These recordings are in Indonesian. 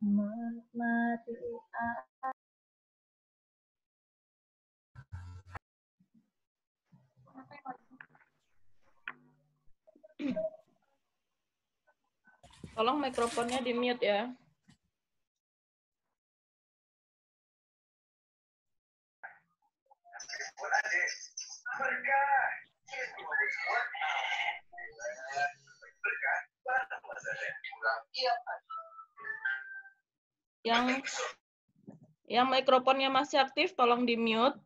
Menikmati tolong mikrofonnya di mute ya. Yang mikrofonnya masih aktif tolong di mute.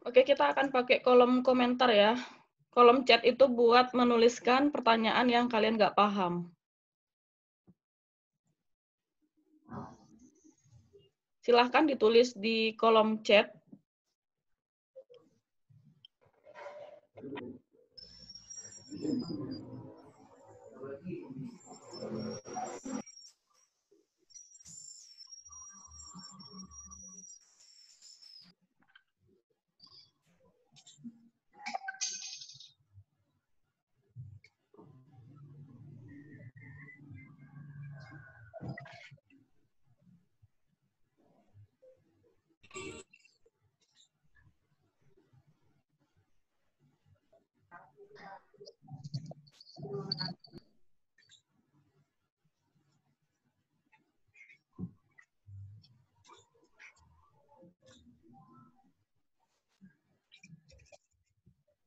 Oke, kita akan pakai kolom komentar ya. Kolom chat itu buat menuliskan pertanyaan yang kalian nggak paham. Silahkan ditulis di kolom chat.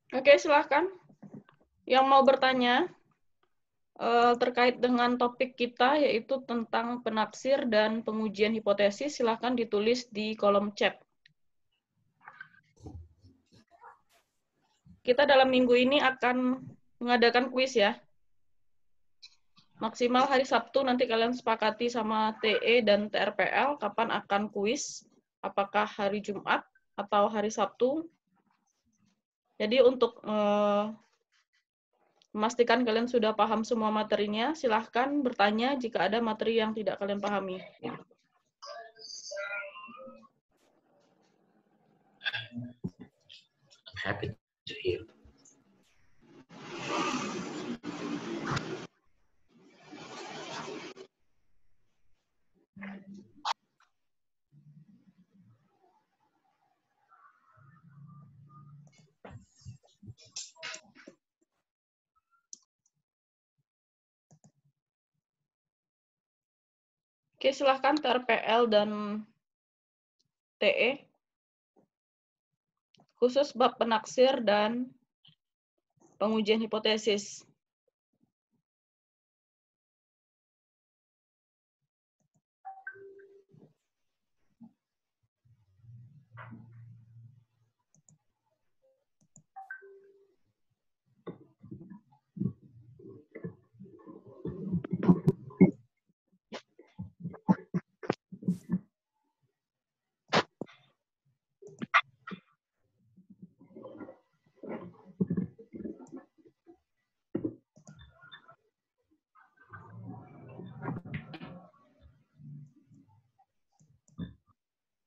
Oke, silahkan. Yang mau bertanya terkait dengan topik kita, yaitu tentang penafsir dan pengujian hipotesis, silahkan ditulis di kolom chat. Kita dalam minggu ini akan mengadakan kuis ya. Maksimal hari Sabtu, nanti kalian sepakati sama TE dan TRPL kapan akan kuis. Apakah hari Jumat atau hari Sabtu. Jadi untuk memastikan kalian sudah paham semua materinya, silahkan bertanya jika ada materi yang tidak kalian pahami. I'm happy to hear. Oke, silahkan TRPL dan TE. Khusus bab penaksir dan pengujian hipotesis.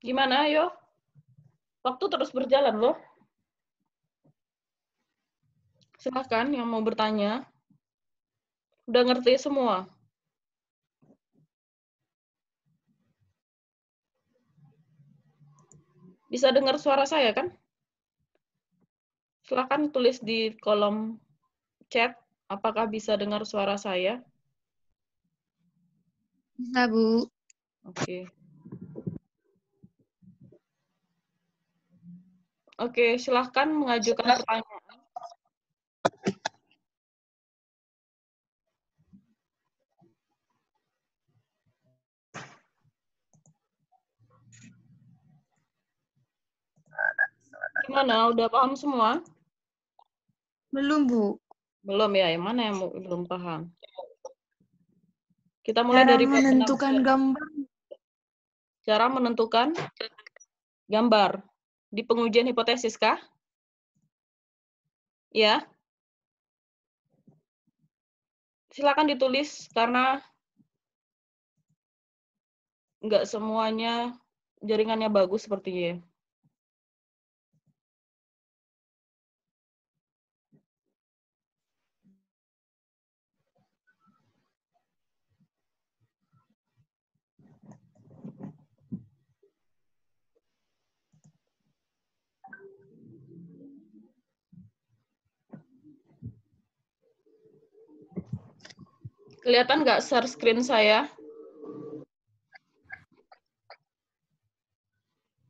Gimana, ayo? Waktu terus berjalan loh. Silahkan yang mau bertanya. Udah ngerti semua? Bisa dengar suara saya kan? Silahkan tulis di kolom chat, apakah bisa dengar suara saya? Bisa, Bu. Oke. Oke, silahkan mengajukan pertanyaan. Gimana, udah paham semua? Belum, Bu. Belum ya, yang mana yang belum paham? Kita mulai Cara dari bab menentukan penafsir. gambar. Cara menentukan gambar. Di pengujian hipotesis kah? Ya. Silakan ditulis karena nggak semuanya jaringannya bagus sepertinya. Kelihatan nggak share screen saya?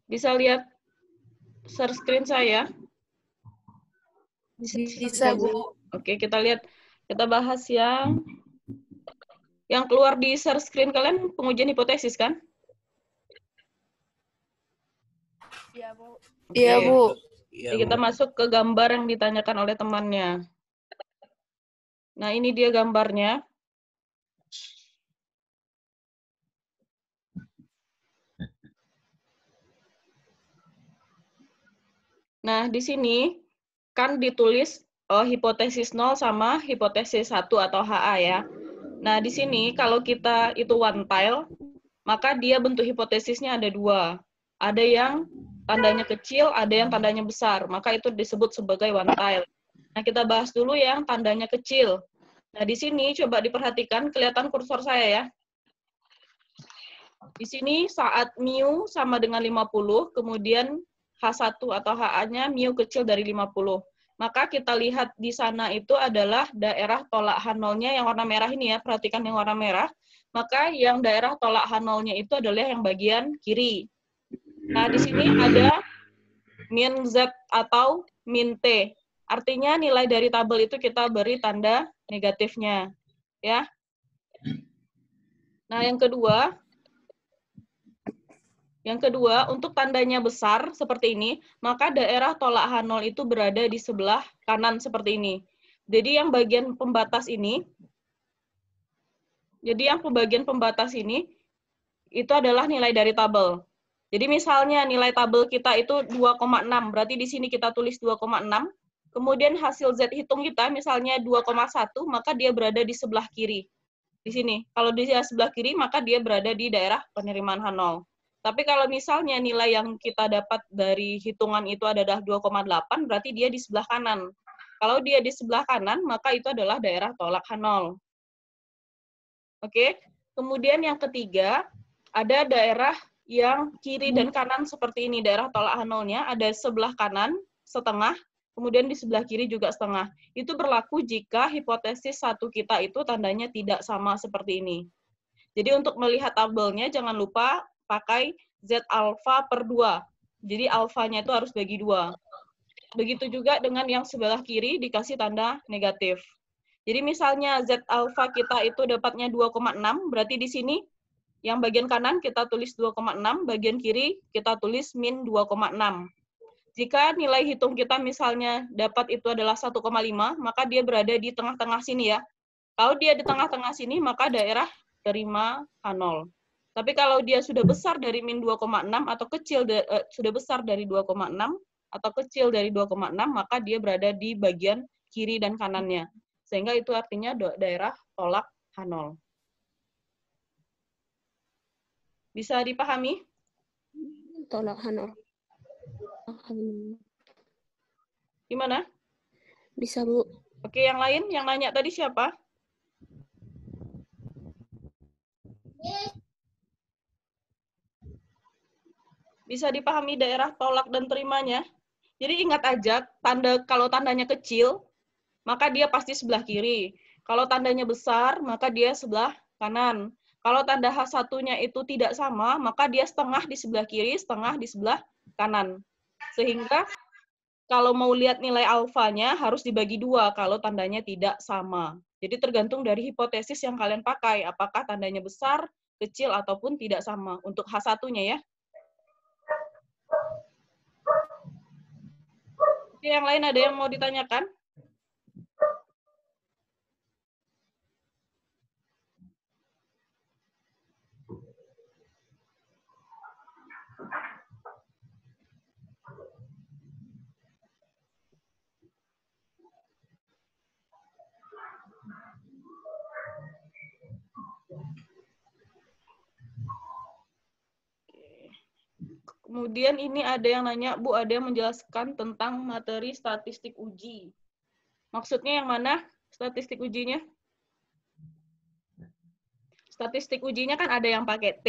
Bisa lihat share screen saya? Bisa, Bu. Oke, kita lihat. Kita bahas yang keluar di share screen kalian pengujian hipotesis kan? Iya, Bu. Oke. Iya, Bu. Jadi kita masuk ke gambar yang ditanyakan oleh temannya. Nah, ini dia gambarnya. Nah, di sini kan ditulis hipotesis 0 sama hipotesis 1 atau HA ya. Nah, di sini kalau kita itu one tile, maka dia bentuk hipotesisnya ada dua. Ada yang tandanya kecil, ada yang tandanya besar. Maka itu disebut sebagai one tile. Nah, kita bahas dulu yang tandanya kecil. Nah, di sini coba diperhatikan, kelihatan kursor saya ya. Di sini saat mu sama dengan 50, kemudian H1 atau HA-nya mu kecil dari 50. Maka kita lihat di sana itu adalah daerah tolak H0-nya yang warna merah ini ya, perhatikan yang warna merah. Maka yang daerah tolak H0-nya itu adalah yang bagian kiri. Nah, di sini ada min Z atau min T. Artinya nilai dari tabel itu kita beri tanda negatifnya. Ya. Nah, yang kedua, untuk tandanya besar seperti ini, maka daerah tolak H0 itu berada di sebelah kanan seperti ini. Jadi yang bagian pembatas ini, itu adalah nilai dari tabel. Jadi misalnya nilai tabel kita itu 2,6, berarti di sini kita tulis 2,6. Kemudian hasil Z hitung kita misalnya 2,1, maka dia berada di sebelah kiri. Di sini. Kalau di sebelah kiri, maka dia berada di daerah penerimaan H0. Tapi kalau misalnya nilai yang kita dapat dari hitungan itu adalah 2,8, berarti dia di sebelah kanan. Kalau dia di sebelah kanan, maka itu adalah daerah tolak H0. Oke. Kemudian yang ketiga, ada daerah yang kiri dan kanan seperti ini. Daerah tolak H0-nya ada sebelah kanan, setengah, kemudian di sebelah kiri juga setengah. Itu berlaku jika hipotesis satu kita itu tandanya tidak sama seperti ini. Jadi untuk melihat tabelnya jangan lupa pakai Z alfa per 2. Jadi alfanya itu harus bagi 2. Begitu juga dengan yang sebelah kiri dikasih tanda negatif. Jadi misalnya Z alfa kita itu dapatnya 2,6, berarti di sini yang bagian kanan kita tulis 2,6, bagian kiri kita tulis min 2,6. Jika nilai hitung kita misalnya dapat itu adalah 1,5, maka dia berada di tengah-tengah sini ya. Kalau dia di tengah-tengah sini, maka daerah terima H0. Tapi kalau dia sudah besar dari min 2,6 atau sudah besar dari 2,6 atau kecil dari 2,6, maka dia berada di bagian kiri dan kanannya. Sehingga itu artinya daerah tolak H0. Bisa dipahami? tolak Hana. Gimana? Bisa, Bu. Oke, yang lain yang nanya tadi siapa? Bisa dipahami daerah tolak dan terimanya? Jadi ingat aja, kalau tandanya kecil, maka dia pasti sebelah kiri. Kalau tandanya besar, maka dia sebelah kanan. Kalau tanda H1-nya itu tidak sama, maka dia setengah di sebelah kiri, setengah di sebelah kanan. Sehingga kalau mau lihat nilai alfanya harus dibagi dua kalau tandanya tidak sama. Jadi tergantung dari hipotesis yang kalian pakai, apakah tandanya besar, kecil, ataupun tidak sama. Untuk H1-nya ya. Oke, yang lain ada yang mau ditanyakan? Kemudian ini ada yang nanya, Bu, ada yang menjelaskan tentang materi statistik uji. Maksudnya yang mana statistik ujinya? Statistik ujinya kan ada yang pakai T,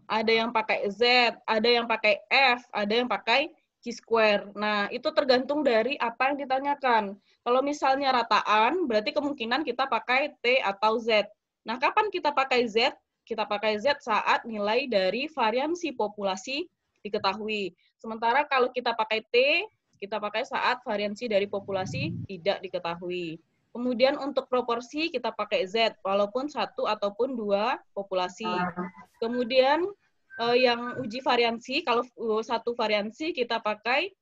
ada yang pakai Z, ada yang pakai F, ada yang pakai Q-square. Nah, itu tergantung dari apa yang ditanyakan. Kalau misalnya rataan, berarti kemungkinan kita pakai T atau Z. Nah, kapan kita pakai Z? Kita pakai Z saat nilai dari variansi populasi diketahui. Sementara kalau kita pakai T, kita pakai saat variansi dari populasi tidak diketahui. Kemudian untuk proporsi kita pakai Z, walaupun satu ataupun dua populasi. Kemudian yang uji variansi, kalau satu variansi kita pakai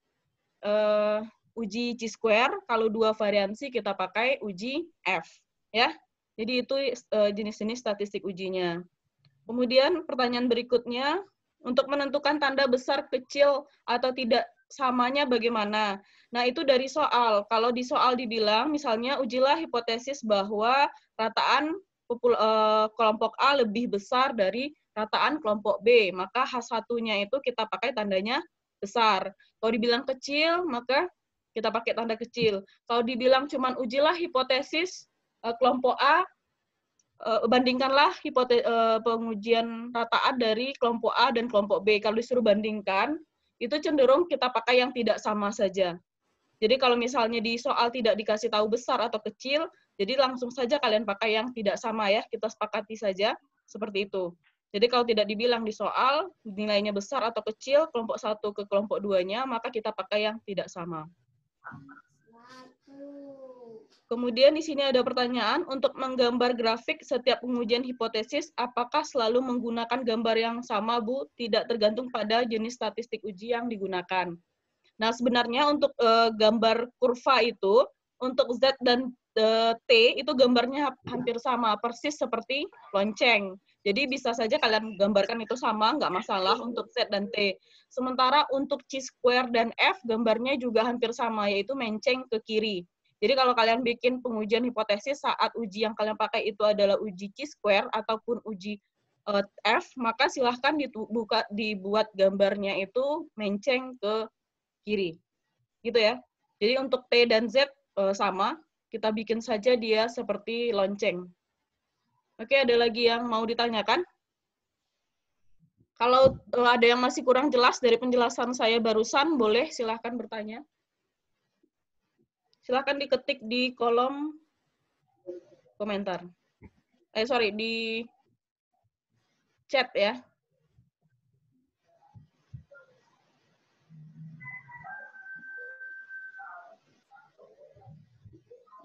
uji Q-square, kalau dua variansi kita pakai uji F. Ya, jadi itu jenis-jenis statistik ujinya. Kemudian pertanyaan berikutnya, untuk menentukan tanda besar, kecil, atau tidak samanya bagaimana? Nah, itu dari soal. Kalau di soal dibilang, misalnya ujilah hipotesis bahwa rataan kelompok A lebih besar dari rataan kelompok B, maka H1-nya itu kita pakai tandanya besar. Kalau dibilang kecil, maka kita pakai tanda kecil. Kalau dibilang cuman ujilah hipotesis kelompok A, bandingkanlah pengujian rataan dari kelompok A dan kelompok B. Kalau disuruh bandingkan, itu cenderung kita pakai yang tidak sama saja. Jadi kalau misalnya di soal tidak dikasih tahu besar atau kecil, jadi langsung saja kalian pakai yang tidak sama ya, kita sepakati saja seperti itu. Jadi kalau tidak dibilang di soal, nilainya besar atau kecil, kelompok 1 ke kelompok 2-nya, maka kita pakai yang tidak sama. Kemudian di sini ada pertanyaan, untuk menggambar grafik setiap pengujian hipotesis, apakah selalu menggunakan gambar yang sama, Bu? Tidak tergantung pada jenis statistik uji yang digunakan. Nah, sebenarnya untuk gambar kurva itu, untuk Z dan T, itu gambarnya hampir sama, persis seperti lonceng. Jadi bisa saja kalian gambarkan itu sama, nggak masalah untuk Z dan T. Sementara untuk Q-square dan F, gambarnya juga hampir sama, yaitu menceng ke kiri. Jadi kalau kalian bikin pengujian hipotesis saat uji yang kalian pakai itu adalah uji Q-square ataupun uji F, maka silahkan dibuat gambarnya itu menceng ke kiri. Gitu ya. Jadi untuk T dan Z sama, kita bikin saja dia seperti lonceng. Oke, ada lagi yang mau ditanyakan? Kalau ada yang masih kurang jelas dari penjelasan saya barusan, boleh silahkan bertanya. Silahkan diketik di kolom komentar. Di chat ya.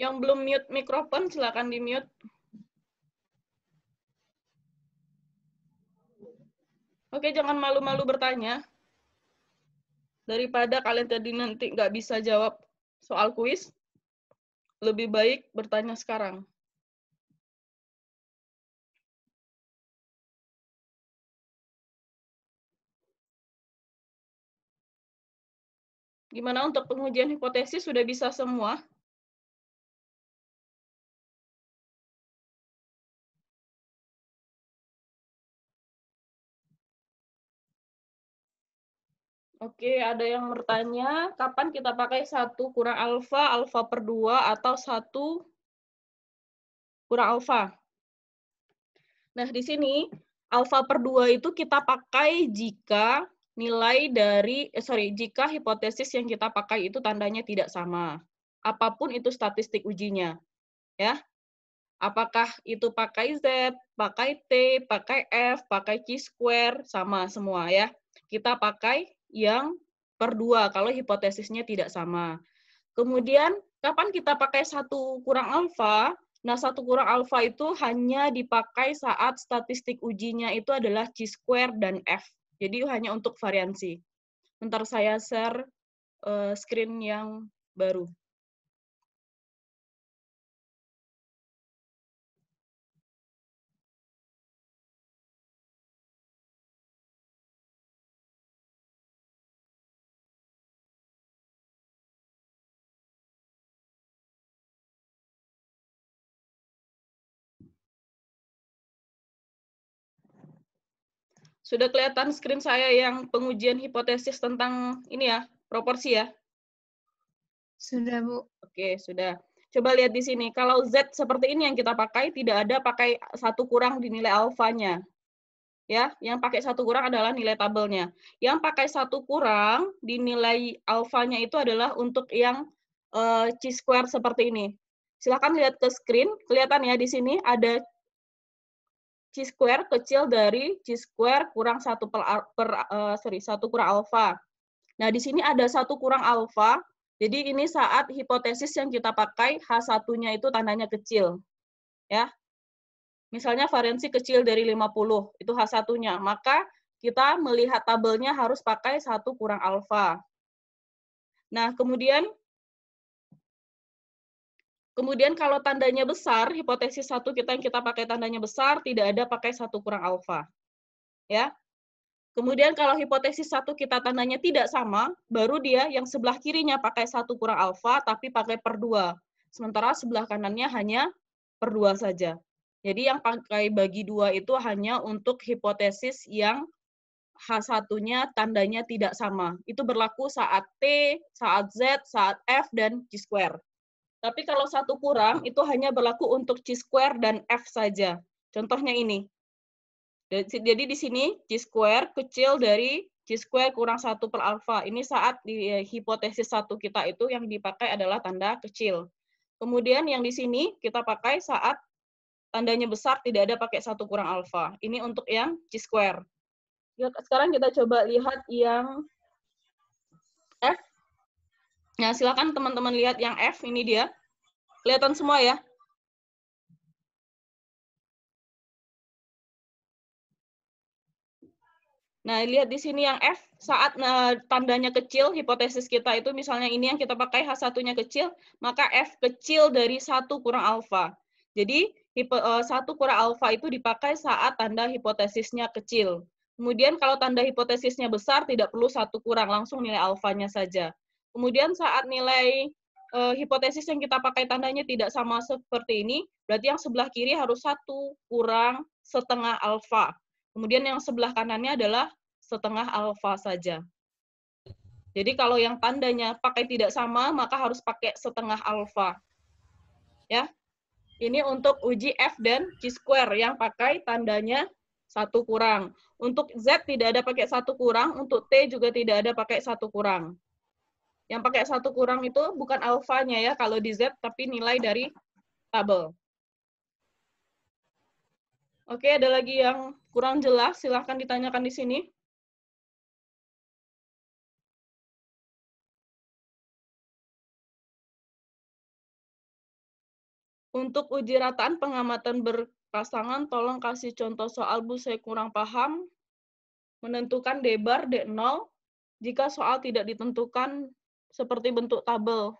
Yang belum mute mikrofon, silahkan di-mute. Oke, jangan malu-malu bertanya. Daripada kalian tadi nanti nggak bisa jawab soal kuis, lebih baik bertanya sekarang. Gimana untuk pengujian hipotesis, sudah bisa semua? Oke, ada yang bertanya, kapan kita pakai 1 kurang alfa, alfa per 2, atau 1 kurang alfa? Nah, di sini alfa per 2 itu kita pakai jika nilai dari, jika hipotesis yang kita pakai itu tandanya tidak sama. Apapun itu statistik ujinya. Ya, apakah itu pakai Z, pakai T, pakai F, pakai Chi-square, sama semua ya. Kita pakai yang per 2 kalau hipotesisnya tidak sama. Kemudian, kapan kita pakai 1 kurang alfa? Nah, 1 kurang alfa itu hanya dipakai saat statistik ujinya itu adalah Chi-square dan F. Jadi hanya untuk variansi. Bentar saya share screen yang baru. Sudah kelihatan screen saya yang pengujian hipotesis tentang ini ya, proporsi ya? Sudah, Bu. Oke, sudah. Coba lihat di sini. Kalau Z seperti ini yang kita pakai, tidak ada pakai 1 kurang di nilai alfanya. Ya, yang pakai 1 kurang adalah nilai tabelnya. Yang pakai 1 kurang di nilai alfanya itu adalah untuk yang Chi-square seperti ini. Silakan lihat ke screen, kelihatan ya di sini ada Chi-square kecil dari Chi-square kurang 1 1 kurang alfa. Nah, di sini ada 1 kurang alfa. Jadi ini saat hipotesis yang kita pakai H1-nya itu tandanya kecil. Ya. Misalnya variansi kecil dari 50, itu H1-nya. Maka kita melihat tabelnya harus pakai 1 kurang alfa. Nah, kemudian kalau tandanya besar, hipotesis 1 kita yang kita pakai tandanya besar, tidak ada pakai 1 kurang alfa. Ya. Kemudian kalau hipotesis 1 kita tandanya tidak sama, baru dia yang sebelah kirinya pakai 1 kurang alfa, tapi pakai per 2. Sementara sebelah kanannya hanya per 2 saja. Jadi yang pakai bagi 2 itu hanya untuk hipotesis yang H1-nya tandanya tidak sama. Itu berlaku saat T, saat Z, saat F, dan Chi-square. Tapi kalau 1 kurang, itu hanya berlaku untuk Chi-square dan F saja. Contohnya ini. Jadi di sini Chi-square kecil dari Chi-square kurang 1 per alfa. Ini saat di hipotesis 1 kita itu yang dipakai adalah tanda kecil. Kemudian yang di sini kita pakai saat tandanya besar, tidak ada pakai 1 kurang alfa. Ini untuk yang Chi-square. Sekarang kita coba lihat yang F. Nah, silakan teman-teman lihat yang F, ini dia. Kelihatan semua ya? Nah, lihat di sini yang F, saat tandanya kecil, hipotesis kita itu misalnya ini yang kita pakai H1-nya kecil, maka F kecil dari 1 kurang alfa. Jadi, 1 kurang alfa itu dipakai saat tanda hipotesisnya kecil. Kemudian kalau tanda hipotesisnya besar, tidak perlu 1 kurang, langsung nilai alfanya saja. Kemudian saat nilai hipotesis yang kita pakai tandanya tidak sama seperti ini, berarti yang sebelah kiri harus 1 kurang setengah alfa. Kemudian yang sebelah kanannya adalah setengah alfa saja. Jadi kalau yang tandanya pakai tidak sama, maka harus pakai setengah alfa. Ya, ini untuk uji F dan Chi-square yang pakai tandanya 1 kurang. Untuk Z tidak ada pakai 1 kurang, untuk T juga tidak ada pakai 1 kurang. Yang pakai 1 kurang itu bukan alfanya ya kalau di Z, tapi nilai dari tabel. Oke, ada lagi yang kurang jelas, silahkan ditanyakan di sini. Untuk uji rataan pengamatan berpasangan, tolong kasih contoh soal, Bu, saya kurang paham. Menentukan D-bar, D0, jika soal tidak ditentukan seperti bentuk tabel.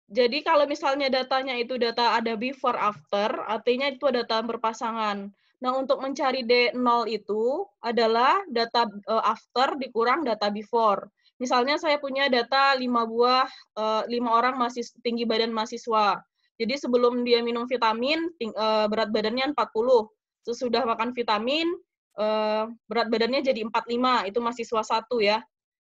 Jadi kalau misalnya datanya itu data ada before after, artinya itu data berpasangan. Nah, untuk mencari D0 itu adalah data after dikurang data before. Misalnya saya punya data 5 orang tinggi badan mahasiswa. Jadi sebelum dia minum vitamin, berat badannya 40. Sesudah makan vitamin, berat badannya jadi 45, itu mahasiswa 1 ya.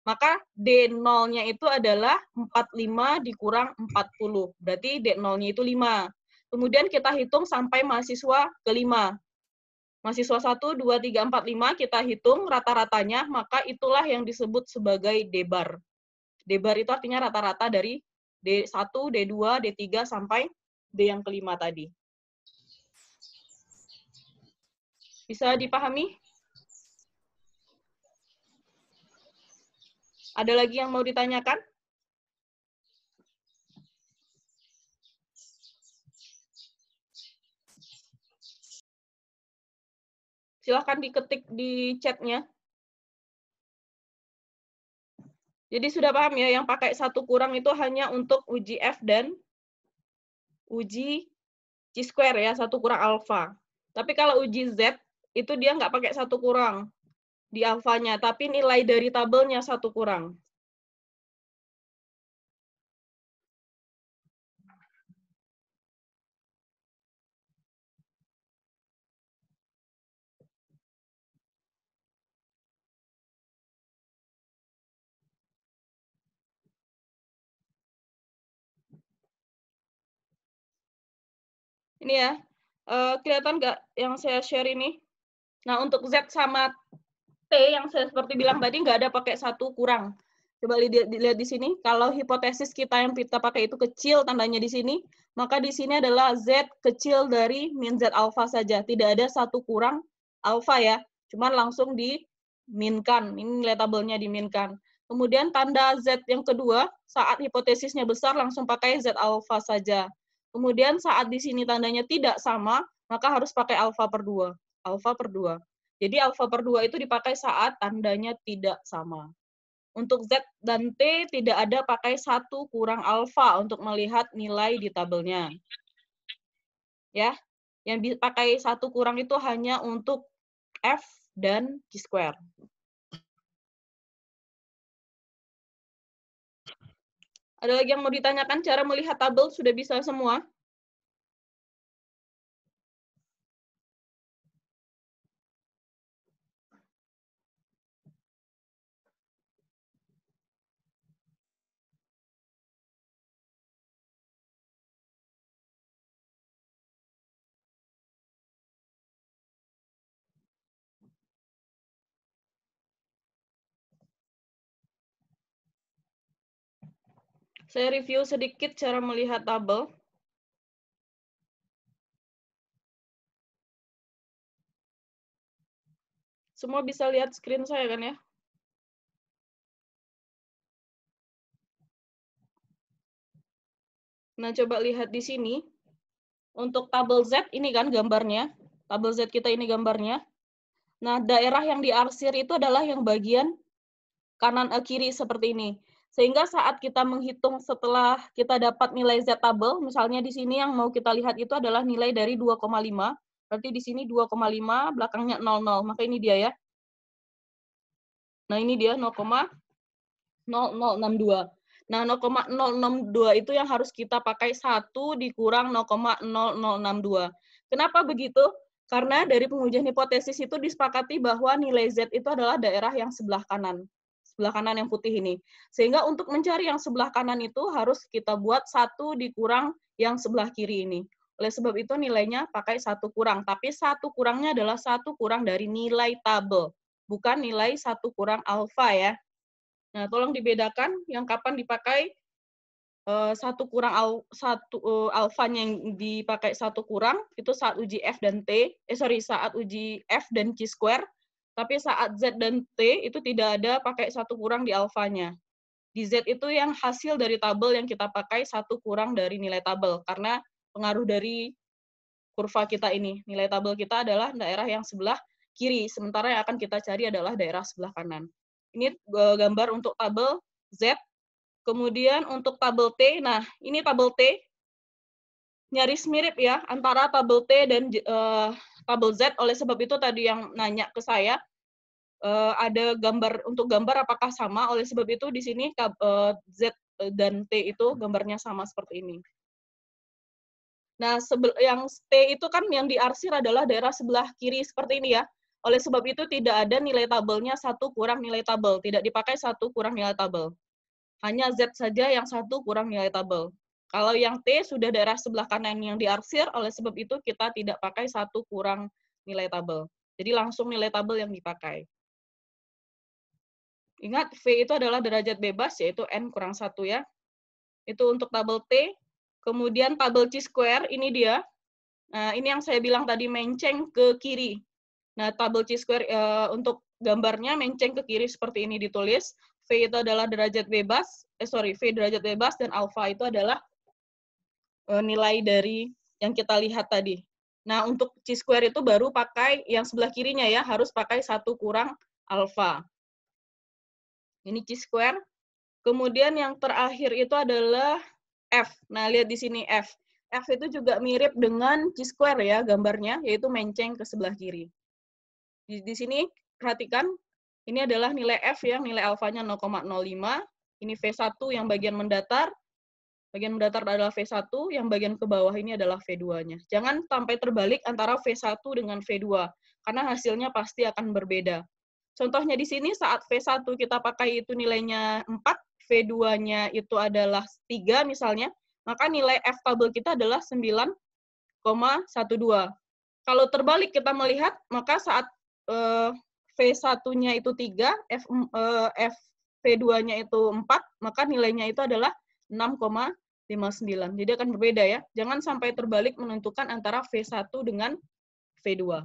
Maka D0-nya itu adalah 45 dikurang 40. Berarti D0-nya itu 5. Kemudian kita hitung sampai mahasiswa kelima. Mahasiswa 1, 2, 3, 4, 5 kita hitung rata-ratanya, maka itulah yang disebut sebagai D-bar. D-bar itu artinya rata-rata dari D1, D2, D3 sampai D yang kelima tadi. Bisa dipahami? Ada lagi yang mau ditanyakan? Silahkan diketik di chat-nya. Jadi sudah paham ya, yang pakai 1 kurang itu hanya untuk uji F dan uji Chi-square ya, 1 kurang alfa. Tapi kalau uji Z, itu dia nggak pakai 1 kurang di alfanya, tapi nilai dari tabelnya 1 kurang. Ini ya, kelihatan nggak yang saya share ini? Nah, untuk Z sama T yang saya seperti bilang tadi nggak ada pakai 1 kurang. Coba dilihat di sini, kalau hipotesis kita yang kita pakai itu kecil, tandanya di sini, maka di sini adalah Z kecil dari min Z alfa saja. Tidak ada 1 kurang alfa ya, cuman langsung diminkan. Ini nilai tabelnya diminkan. Kemudian tanda Z yang kedua, saat hipotesisnya besar langsung pakai Z alfa saja. Kemudian saat di sini tandanya tidak sama, maka harus pakai alfa per 2. Alfa per 2. Jadi alfa per 2 itu dipakai saat tandanya tidak sama. Untuk Z dan T tidak ada pakai 1 kurang alfa untuk melihat nilai di tabelnya. Ya, yang dipakai 1 kurang itu hanya untuk F dan Chi-square. Ada lagi yang mau ditanyakan? Cara melihat tabel sudah bisa semua? Saya review sedikit cara melihat tabel. Semua bisa lihat screen saya kan ya? Nah, coba lihat di sini. Untuk tabel Z ini kan gambarnya. Tabel Z kita ini gambarnya. Nah, daerah yang diarsir itu adalah yang bagian kanan kiri seperti ini. Sehingga saat kita menghitung setelah kita dapat nilai Z tabel, misalnya di sini yang mau kita lihat itu adalah nilai dari 2,5. Berarti di sini 2,5, belakangnya 00. Maka ini dia ya. Nah, ini dia 0,0062. Nah, 0,062 itu yang harus kita pakai 1 dikurang 0,0062. Kenapa begitu? Karena dari pengujian hipotesis itu disepakati bahwa nilai Z itu adalah daerah yang sebelah kanan. Sebelah kanan yang putih ini. Sehingga untuk mencari yang sebelah kanan itu harus kita buat 1 dikurang yang sebelah kiri ini. Oleh sebab itu nilainya pakai 1 kurang. Tapi 1 kurangnya adalah 1 kurang dari nilai tabel. Bukan nilai 1 kurang alfa ya. Nah, tolong dibedakan yang kapan dipakai 1 kurang alfanya yang dipakai 1 kurang itu saat uji F dan T, saat uji F dan Chi-square, tapi saat Z dan T itu tidak ada pakai 1 kurang di alfanya. Di Z itu yang hasil dari tabel yang kita pakai 1 kurang dari nilai tabel, karena pengaruh dari kurva kita ini. Nilai tabel kita adalah daerah yang sebelah kiri, sementara yang akan kita cari adalah daerah sebelah kanan. Ini gambar untuk tabel Z. Kemudian untuk tabel T, nah ini tabel T, nyaris mirip ya antara tabel T dan tabel Z. Oleh sebab itu tadi yang nanya ke saya, ada gambar, untuk gambar apakah sama, oleh sebab itu di sini Z dan T itu gambarnya sama seperti ini. Nah, yang T itu kan yang diarsir adalah daerah sebelah kiri seperti ini ya. Oleh sebab itu tidak ada nilai tabelnya 1 kurang nilai tabel. Tidak dipakai 1 kurang nilai tabel. Hanya Z saja yang 1 kurang nilai tabel. Kalau yang T sudah daerah sebelah kanan yang diarsir, oleh sebab itu kita tidak pakai 1 kurang nilai tabel. Jadi langsung nilai tabel yang dipakai. Ingat, V itu adalah derajat bebas, yaitu N kurang 1 ya. Itu untuk tabel T. Kemudian tabel chi-square, ini dia. Nah, ini yang saya bilang tadi, menceng ke kiri. Nah, tabel chi-square untuk gambarnya menceng ke kiri seperti ini ditulis. V itu adalah derajat bebas, V derajat bebas, dan alfa itu adalah nilai dari yang kita lihat tadi. Nah, untuk chi-square itu baru pakai yang sebelah kirinya ya, harus pakai 1 kurang alfa. Ini chi-square. Kemudian yang terakhir itu adalah F. Nah, lihat di sini F. F itu juga mirip dengan chi-square ya gambarnya, yaitu menceng ke sebelah kiri. Di sini perhatikan, ini adalah nilai F yang nilai alfanya 0,05. Ini V1 yang bagian mendatar. Bagian mendatar adalah V1, yang bagian ke bawah ini adalah V2-nya. Jangan sampai terbalik antara V1 dengan V2, karena hasilnya pasti akan berbeda. Contohnya di sini saat V1 kita pakai itu nilainya 4, V2-nya itu adalah 3 misalnya, maka nilai F tabel kita adalah 9,12. Kalau terbalik kita melihat, maka saat V1-nya itu 3, V2-nya itu 4, maka nilainya itu adalah 6,59. Jadi akan berbeda ya. Jangan sampai terbalik menentukan antara V1 dengan V2.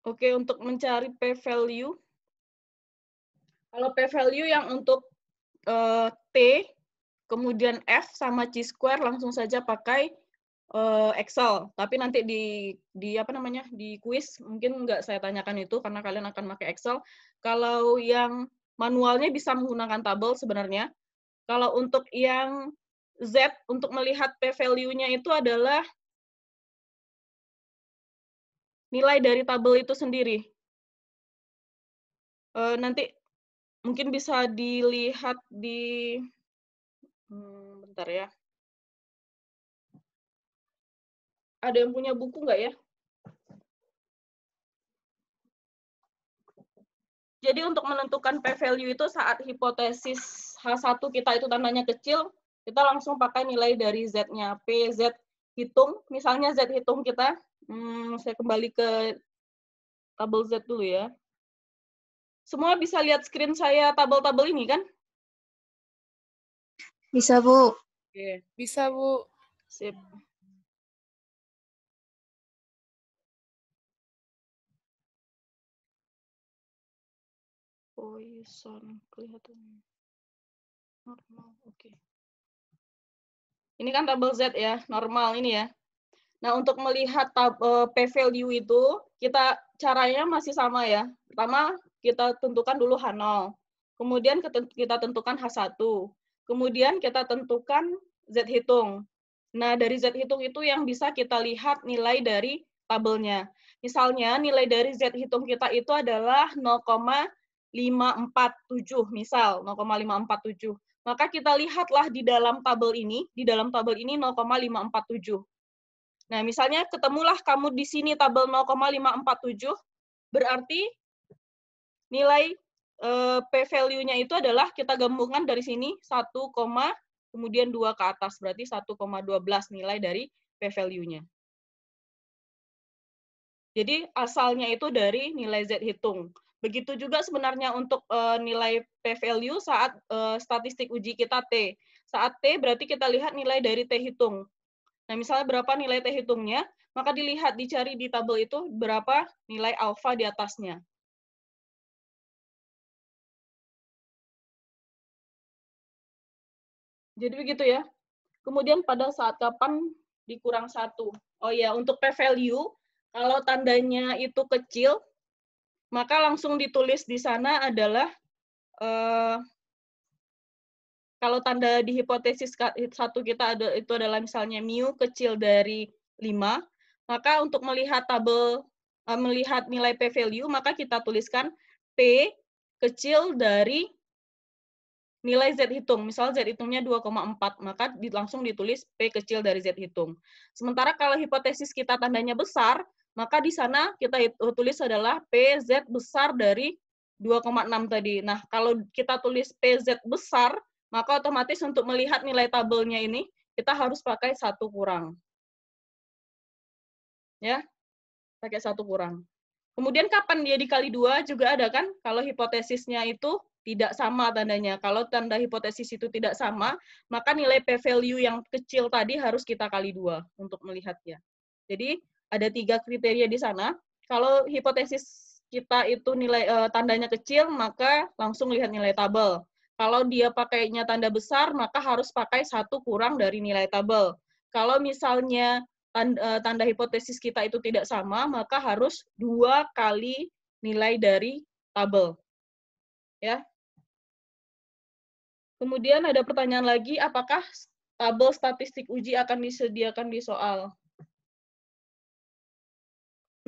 Oke, untuk mencari p-value, kalau p-value yang untuk T, kemudian F sama chi-square langsung saja pakai Excel. Tapi nanti di kuis mungkin nggak saya tanyakan itu karena kalian akan pakai Excel. Kalau yang manualnya bisa menggunakan tabel sebenarnya. Kalau untuk yang Z, untuk melihat p-value-nya itu adalah nilai dari tabel itu sendiri. Nanti mungkin bisa dilihat di bentar ya. Ada yang punya buku nggak ya? Jadi untuk menentukan p-value itu saat hipotesis H1 kita itu tandanya kecil, kita langsung pakai nilai dari Z-nya. P, Z hitung, misalnya Z hitung kita, saya kembali ke tabel Z dulu ya. Semua bisa lihat screen saya tabel-tabel ini kan? Bisa, Bu. Oke. Bisa, Bu. Sip. Poisson kelihatan normal. Oke. Ini kan tabel Z ya, normal ini ya. Nah, untuk melihat p-value itu, caranya masih sama ya. Pertama, kita tentukan dulu H0. Kemudian kita tentukan H1. Kemudian kita tentukan Z hitung. Nah, dari Z hitung itu yang bisa kita lihat nilai dari tabelnya. Misalnya, nilai dari Z hitung kita itu adalah 0,547, misal 0,547. Maka kita lihatlah di dalam tabel ini 0,547. Nah, misalnya ketemulah kamu di sini tabel 0,547, berarti nilai p-value-nya itu adalah kita gabungkan dari sini 1, kemudian 2 ke atas, berarti 1,12 nilai dari p-value-nya. Jadi asalnya itu dari nilai Z hitung. Begitu juga sebenarnya untuk nilai p-value saat statistik uji kita T. Saat T berarti kita lihat nilai dari T hitung. Nah, misalnya berapa nilai T hitungnya, maka dicari di tabel itu berapa nilai alfa di atasnya. Jadi begitu ya. Kemudian pada saat kapan dikurang 1. Oh ya, untuk p-value, kalau tandanya itu kecil, maka langsung ditulis di sana adalah, kalau tanda di hipotesis 1 kita itu adalah misalnya mu kecil dari 5, Maka untuk melihat melihat nilai p-value, maka kita tuliskan P kecil dari nilai Z hitung. Misal Z hitungnya 2,4, maka langsung ditulis P kecil dari Z hitung. Sementara kalau hipotesis kita tandanya besar, maka di sana kita tulis adalah PZ besar dari 2,6 tadi. Nah, kalau kita tulis PZ besar, maka otomatis untuk melihat nilai tabelnya ini, kita harus pakai 1 kurang. Ya, pakai 1 kurang. Kemudian kapan dia dikali 2 juga ada kan? Kalau hipotesisnya itu tidak sama tandanya. Kalau tanda hipotesis itu tidak sama, maka nilai p-value yang kecil tadi harus kita kali 2 untuk melihatnya. Jadi ada 3 kriteria di sana. Kalau hipotesis kita itu nilai tandanya kecil, maka langsung lihat nilai tabel. Kalau dia pakainya tanda besar, maka harus pakai 1 kurang dari nilai tabel. Kalau misalnya tanda hipotesis kita itu tidak sama, maka harus 2 kali nilai dari tabel. Ya. Kemudian ada pertanyaan lagi, apakah tabel statistik uji akan disediakan di soal?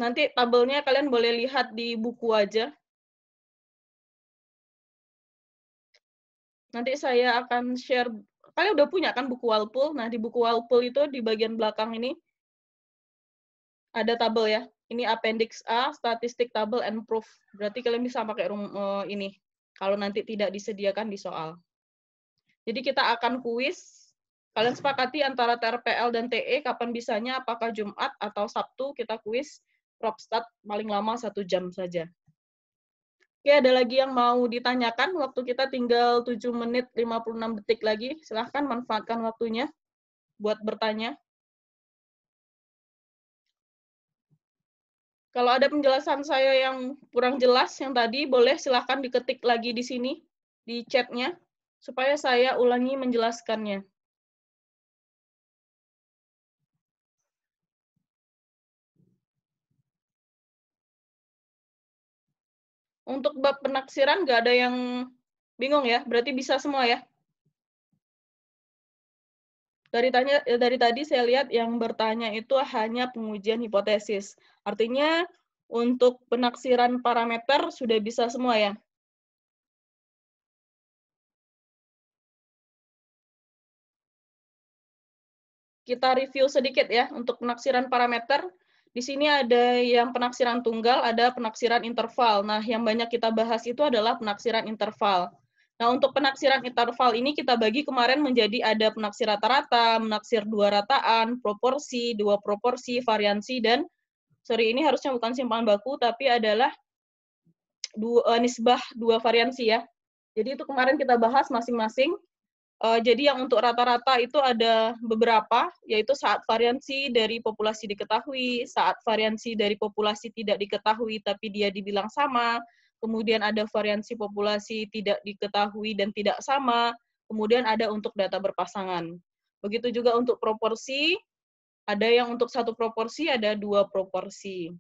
Nanti tabelnya kalian boleh lihat di buku aja. Nanti saya akan share, kalian udah punya kan buku Walpool? Nah, di buku Walpool itu di bagian belakang ini ada tabel ya. Ini Appendix A, statistik tabel and proof. Berarti kalian bisa pakai ini, kalau nanti tidak disediakan di soal. Jadi kita akan kuis, kalian sepakati antara TRPL dan TE, kapan bisanya, apakah Jumat atau Sabtu, kita kuis, Propstat paling lama 1 jam saja. Oke, ada lagi yang mau ditanyakan? Waktu kita tinggal 7 menit 56 detik lagi. Silahkan manfaatkan waktunya buat bertanya. Kalau ada penjelasan saya yang kurang jelas yang tadi, boleh silahkan diketik lagi di sini, di chat-nya, supaya saya ulangi menjelaskannya. Untuk bab penaksiran nggak ada yang bingung ya? Berarti bisa semua ya? Dari tadi saya lihat yang bertanya itu hanya pengujian hipotesis. Artinya untuk penaksiran parameter sudah bisa semua ya? Kita review sedikit ya untuk penaksiran parameter. Di sini ada yang penaksiran tunggal, ada penaksiran interval. Nah, yang banyak kita bahas itu adalah penaksiran interval. Nah, untuk penaksiran interval ini kita bagi kemarin menjadi ada penaksir rata-rata, menaksir 2 rataan, proporsi, 2 proporsi, variansi, dan ini harusnya bukan simpangan baku, tapi adalah nisbah 2 variansi ya. Jadi itu kemarin kita bahas masing-masing. Jadi yang untuk rata-rata itu ada beberapa, yaitu saat variansi dari populasi diketahui, saat variansi dari populasi tidak diketahui tapi dia dibilang sama, kemudian ada variansi populasi tidak diketahui dan tidak sama, kemudian ada untuk data berpasangan. Begitu juga untuk proporsi, ada yang untuk 1 proporsi, ada 2 proporsi.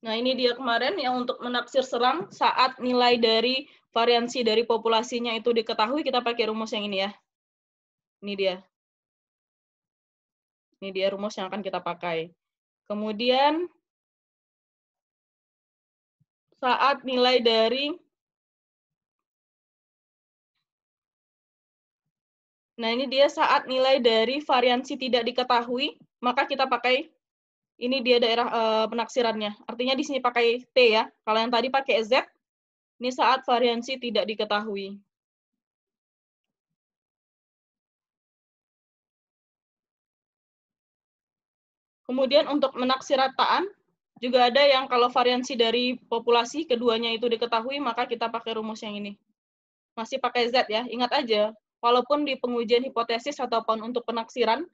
Nah, ini dia kemarin yang untuk menaksir serang saat nilai dari variansi dari populasinya itu diketahui, kita pakai rumus yang ini ya. Ini dia. Ini dia rumus yang akan kita pakai. Kemudian, saat nilai dari, nah ini dia saat nilai dari variansi tidak diketahui, maka kita pakai, ini dia daerah penaksirannya. Artinya di sini pakai T ya. Kalau yang tadi pakai Z, ini saat variansi tidak diketahui. Kemudian untuk menaksir rataan, juga ada yang kalau variansi dari populasi keduanya itu diketahui, maka kita pakai rumus yang ini. Masih pakai Z ya, ingat aja, walaupun di pengujian hipotesis ataupun untuk penaksiran,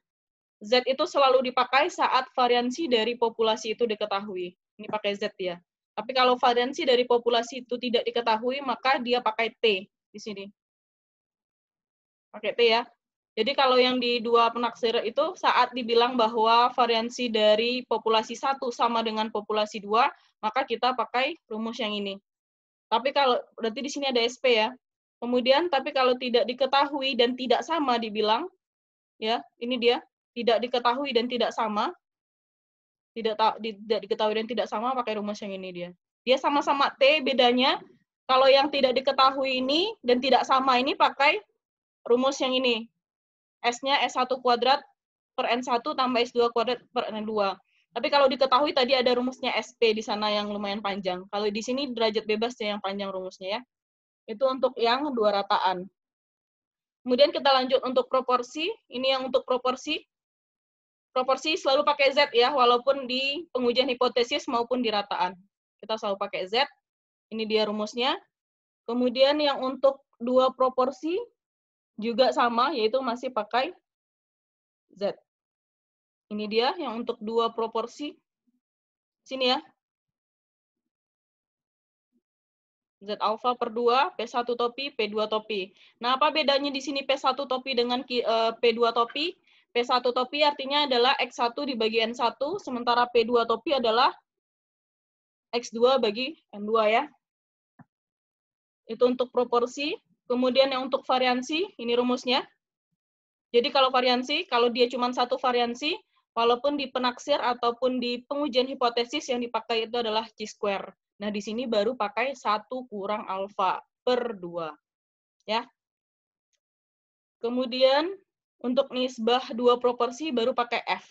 Z itu selalu dipakai saat variansi dari populasi itu diketahui. Ini pakai Z ya. Tapi kalau variansi dari populasi itu tidak diketahui, maka dia pakai T di sini. Pakai T ya. Jadi kalau yang di dua penaksir itu saat dibilang bahwa variansi dari populasi 1 sama dengan populasi 2, maka kita pakai rumus yang ini. Tapi kalau berarti di sini ada SP ya. Kemudian tapi kalau tidak diketahui dan tidak sama dibilang, ya, ini dia, tidak diketahui dan tidak sama, tidak diketahui dan tidak sama pakai rumus yang ini dia. Dia sama-sama T, bedanya kalau yang tidak diketahui ini dan tidak sama ini pakai rumus yang ini. S-nya S1 kuadrat per N1 tambah S2 kuadrat per N2. Tapi kalau diketahui tadi ada rumusnya SP di sana yang lumayan panjang. Kalau di sini derajat bebas ya yang panjang rumusnya ya. Itu untuk yang dua rataan. Kemudian kita lanjut untuk proporsi. Ini yang untuk proporsi. Proporsi selalu pakai Z ya, walaupun di pengujian hipotesis maupun di rataan. Kita selalu pakai Z. Ini dia rumusnya. Kemudian yang untuk dua proporsi juga sama, yaitu masih pakai Z. Ini dia yang untuk dua proporsi. Sini ya. Z alfa per 2, P1 topi, P2 topi. Nah, apa bedanya di sini P1 topi dengan P2 topi? P1 topi artinya adalah X1 dibagi N1, sementara P2 topi adalah X2 bagi N2 ya. Itu untuk proporsi. Kemudian yang untuk variansi, ini rumusnya. Jadi kalau variansi, kalau dia cuma satu variansi, walaupun di penaksir ataupun di pengujian hipotesis yang dipakai itu adalah chi-square. Nah, di sini baru pakai 1 kurang alfa per 2. Ya. Kemudian, untuk nisbah dua proporsi baru pakai F.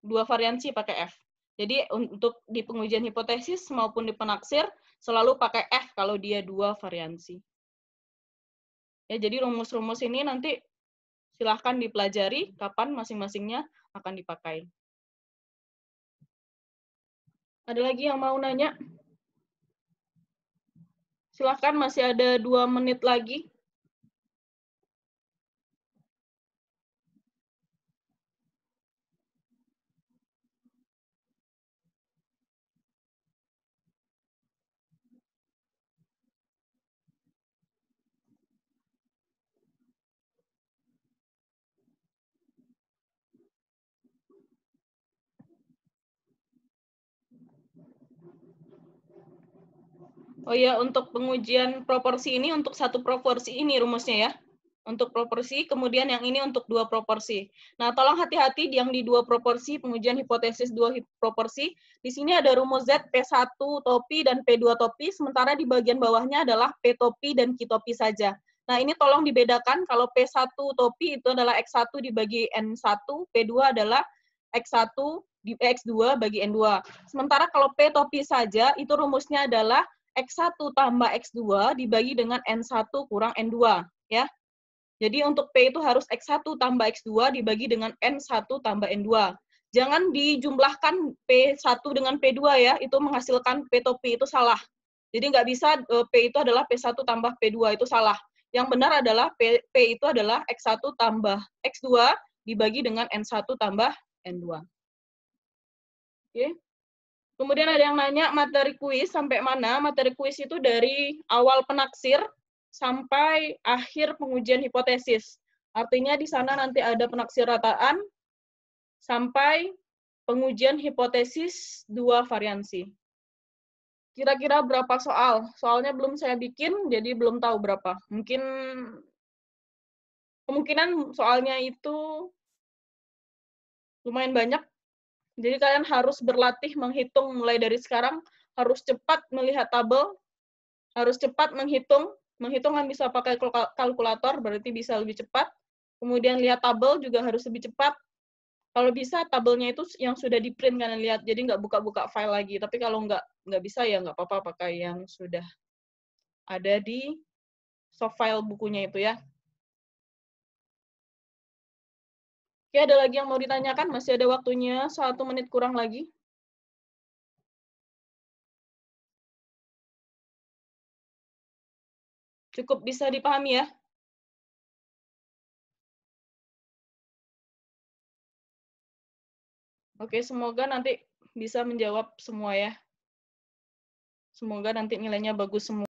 Dua variansi pakai F. Jadi, untuk di pengujian hipotesis maupun di penaksir, selalu pakai F kalau dia dua variansi. Ya, jadi rumus-rumus ini nanti silahkan dipelajari kapan masing-masingnya akan dipakai. Ada lagi yang mau nanya? Silahkan, masih ada 2 menit lagi. Oh ya, untuk pengujian proporsi ini, untuk satu proporsi ini rumusnya ya. Untuk proporsi, kemudian yang ini untuk dua proporsi. Nah, tolong hati-hati yang di dua proporsi, pengujian hipotesis dua proporsi. Di sini ada rumus Z, P1 topi dan P2 topi, sementara di bagian bawahnya adalah P topi dan Q topi saja. Nah, ini tolong dibedakan, kalau P1 topi itu adalah X1 dibagi N1, P2 adalah X1 X2 bagi N2. Sementara kalau P topi saja, itu rumusnya adalah X1 tambah X2 dibagi dengan N1 kurang N2. Ya. Jadi untuk P itu harus X1 tambah X2 dibagi dengan N1 tambah N2. Jangan dijumlahkan P1 dengan P2 ya, itu menghasilkan P topi, itu salah. Jadi nggak bisa P itu adalah P1 tambah P2, itu salah. Yang benar adalah P itu adalah X1 tambah X2 dibagi dengan N1 tambah N2. Oke. Kemudian ada yang nanya materi kuis sampai mana? Materi kuis itu dari awal penaksir sampai akhir pengujian hipotesis. Artinya di sana nanti ada penaksir rataan sampai pengujian hipotesis dua variansi. Kira-kira berapa soal? Soalnya belum saya bikin, jadi belum tahu berapa. Kemungkinan soalnya itu lumayan banyak. Jadi kalian harus berlatih menghitung mulai dari sekarang, harus cepat melihat tabel, harus cepat menghitung. Menghitung kan bisa pakai kalkulator, berarti bisa lebih cepat. Kemudian lihat tabel juga harus lebih cepat. Kalau bisa tabelnya itu yang sudah di print kalian lihat, jadi nggak buka-buka file lagi. Tapi kalau nggak bisa ya nggak apa-apa pakai yang sudah ada di soft file bukunya itu ya. Oke, ada lagi yang mau ditanyakan? Masih ada waktunya 1 menit kurang lagi. Cukup bisa dipahami ya? Oke, semoga nanti bisa menjawab semua ya. Semoga nanti nilainya bagus semua.